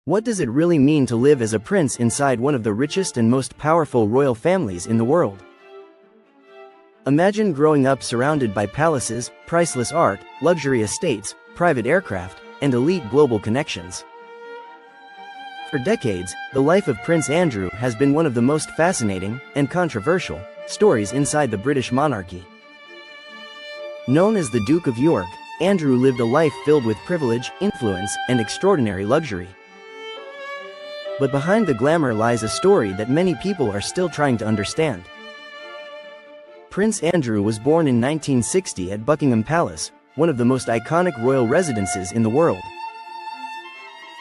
What does it really mean to live as a prince inside one of the richest and most powerful royal families in the world? Imagine growing up surrounded by palaces, priceless art, luxury estates, private aircraft, and elite global connections. For decades, the life of Prince Andrew has been one of the most fascinating and controversial stories inside the British monarchy. Known as the Duke of York, Andrew lived a life filled with privilege, influence, and extraordinary luxury. But behind the glamour lies a story that many people are still trying to understand. Prince Andrew was born in 1960 at Buckingham Palace, one of the most iconic royal residences in the world.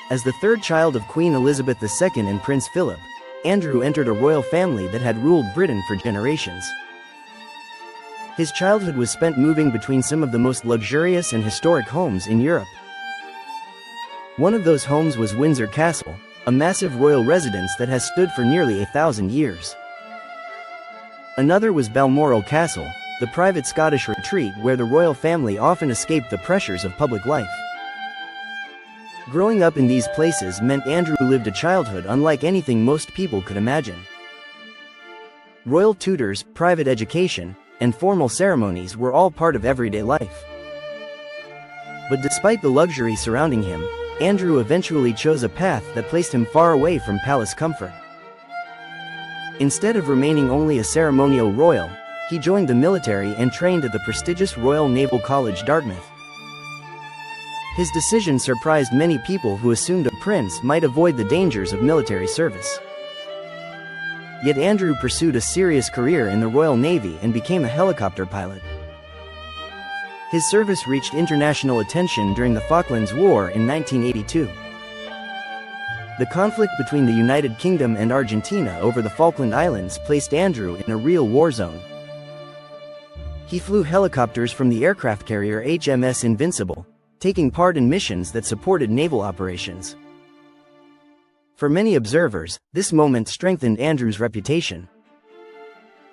As the third child of Queen Elizabeth II and Prince Philip, Andrew entered a royal family that had ruled Britain for generations. His childhood was spent moving between some of the most luxurious and historic homes in Europe. One of those homes was Windsor Castle, a massive royal residence that has stood for nearly 1,000 years. Another was Balmoral Castle, the private Scottish retreat where the royal family often escaped the pressures of public life. Growing up in these places meant Andrew lived a childhood unlike anything most people could imagine. Royal tutors, private education, and formal ceremonies were all part of everyday life. But despite the luxury surrounding him, Andrew eventually chose a path that placed him far away from palace comfort. Instead of remaining only a ceremonial royal, he joined the military and trained at the prestigious Royal Naval College, Dartmouth. His decision surprised many people who assumed a prince might avoid the dangers of military service. Yet Andrew pursued a serious career in the Royal Navy and became a helicopter pilot. His service reached international attention during the Falklands War in 1982. The conflict between the United Kingdom and Argentina over the Falkland Islands placed Andrew in a real war zone. He flew helicopters from the aircraft carrier HMS Invincible, taking part in missions that supported naval operations. For many observers, this moment strengthened Andrew's reputation.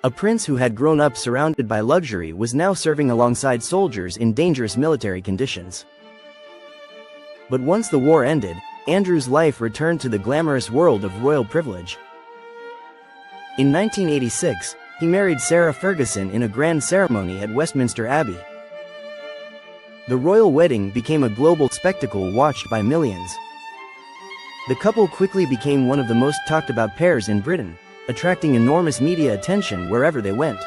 A prince who had grown up surrounded by luxury was now serving alongside soldiers in dangerous military conditions. But once the war ended, Andrew's life returned to the glamorous world of royal privilege. In 1986, he married Sarah Ferguson in a grand ceremony at Westminster Abbey. The royal wedding became a global spectacle watched by millions. The couple quickly became one of the most talked about pairs in Britain, attracting enormous media attention wherever they went.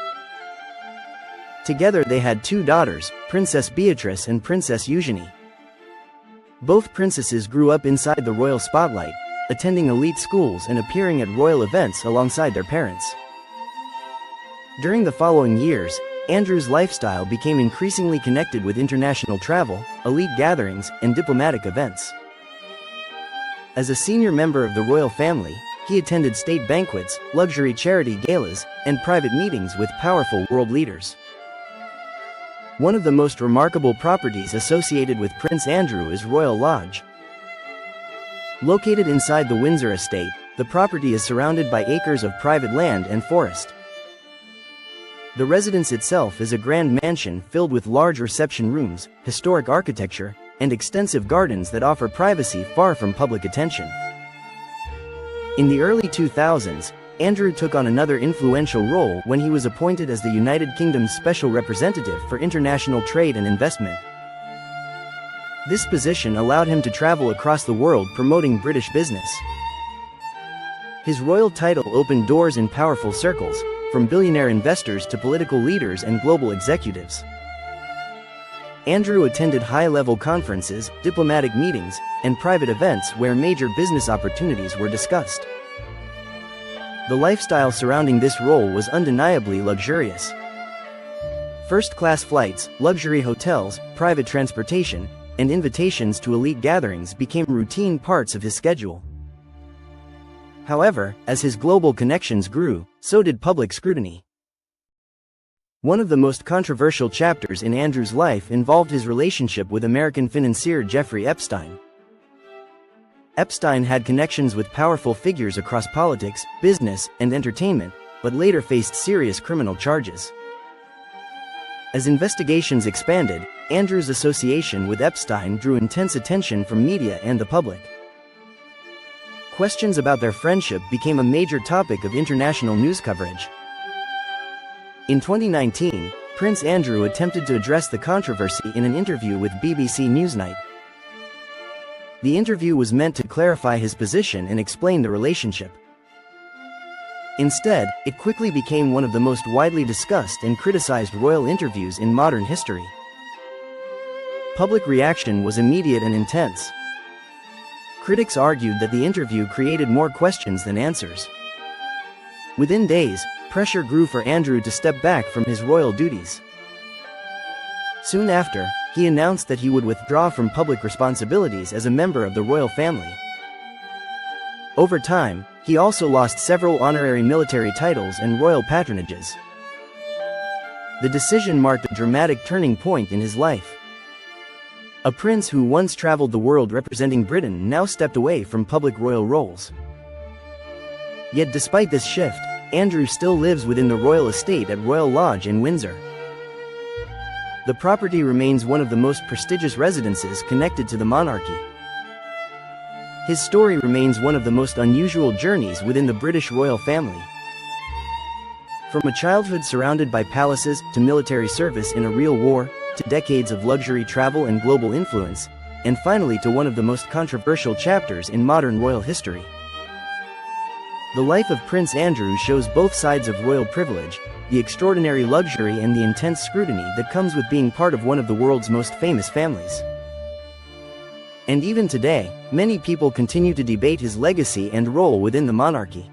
Together they had two daughters, Princess Beatrice and Princess Eugenie. Both princesses grew up inside the royal spotlight, attending elite schools and appearing at royal events alongside their parents. During the following years, Andrew's lifestyle became increasingly connected with international travel, elite gatherings, and diplomatic events. As a senior member of the royal family, he attended state banquets, luxury charity galas, and private meetings with powerful world leaders. One of the most remarkable properties associated with Prince Andrew is Royal Lodge. Located inside the Windsor estate, the property is surrounded by acres of private land and forest. The residence itself is a grand mansion filled with large reception rooms, historic architecture, and extensive gardens that offer privacy far from public attention. In the early 2000s, Andrew took on another influential role when he was appointed as the United Kingdom's Special Representative for International Trade and Investment. This position allowed him to travel across the world promoting British business. His royal title opened doors in powerful circles, from billionaire investors to political leaders and global executives. Andrew attended high-level conferences, diplomatic meetings, and private events where major business opportunities were discussed. The lifestyle surrounding this role was undeniably luxurious. First-class flights, luxury hotels, private transportation, and invitations to elite gatherings became routine parts of his schedule. However, as his global connections grew, so did public scrutiny. One of the most controversial chapters in Andrew's life involved his relationship with American financier Jeffrey Epstein. Epstein had connections with powerful figures across politics, business, and entertainment, but later faced serious criminal charges. As investigations expanded, Andrew's association with Epstein drew intense attention from media and the public. questions about their friendship became a major topic of international news coverage. In 2019, Prince Andrew attempted to address the controversy in an interview with BBC Newsnight. The interview was meant to clarify his position and explain the relationship. Instead, it quickly became one of the most widely discussed and criticized royal interviews in modern history. Public reaction was immediate and intense. Critics argued that the interview created more questions than answers. Within days, pressure grew for Andrew to step back from his royal duties. Soon after, he announced that he would withdraw from public responsibilities as a member of the royal family. Over time, he also lost several honorary military titles and royal patronages. The decision marked a dramatic turning point in his life. A prince who once traveled the world representing Britain now stepped away from public royal roles. Yet despite this shift, Andrew still lives within the royal estate at Royal Lodge in Windsor. The property remains one of the most prestigious residences connected to the monarchy. His story remains one of the most unusual journeys within the British royal family. From a childhood surrounded by palaces, to military service in a real war, to decades of luxury travel and global influence, and finally to one of the most controversial chapters in modern royal history. The life of Prince Andrew shows both sides of royal privilege, the extraordinary luxury and the intense scrutiny that comes with being part of one of the world's most famous families. And even today, many people continue to debate his legacy and role within the monarchy.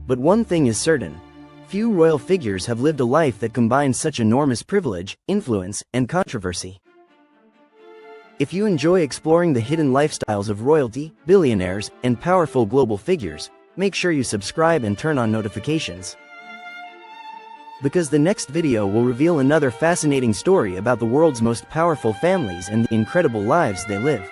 But one thing is certain: few royal figures have lived a life that combines such enormous privilege, influence, and controversy. If you enjoy exploring the hidden lifestyles of royalty, billionaires, and powerful global figures, make sure you subscribe and turn on notifications. Because the next video will reveal another fascinating story about the world's most powerful families and the incredible lives they live.